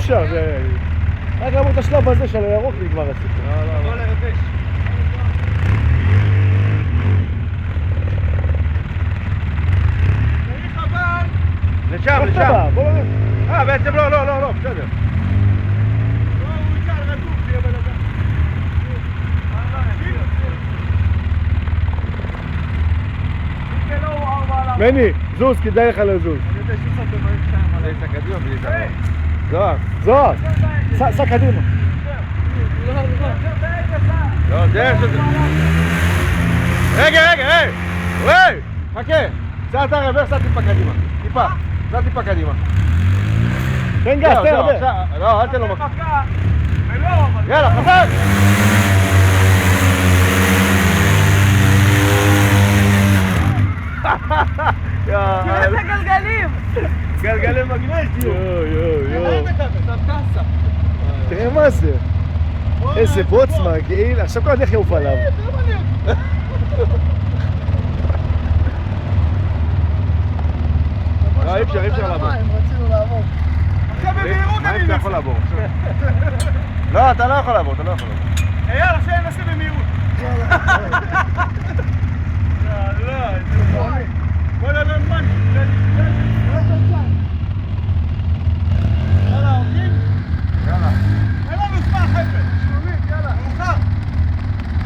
אפשר, זה... רק לעבור את השלב הזה של הירוק נגמר הסיפור. בוא לרבש. צריך אבל... לשם, איך אתה לשם. בא? בוא נראה. בעצם לא, בסדר. הוא יקר לגוף, תהיה בן אדם. מני, זוז, כדאי לך לזוז. זה יצא קדימה בלי דבר. זוהר. זוהר, סע קדימה. לא, זה איך שזה... רגע, וואי! חכה! סע את הרוורס, סע טיפה קדימה. סע טיפה קדימה. תן גז, תן הרבה. לא, אל תן לו מכה. יאללה, חזק! תראה את הגלגלים! גלגלי מגנטיות. יואו. תראה מה זה. איזה בוץ מגעיל. עכשיו כל הדרך יעוף עליו. אי אפשר לעבור. רצינו לעבור. עכשיו במהירות מה אני אם אתה יכול לעבור? לא, אתה לא יכול לעבור. יאללה, שננסה במהירות.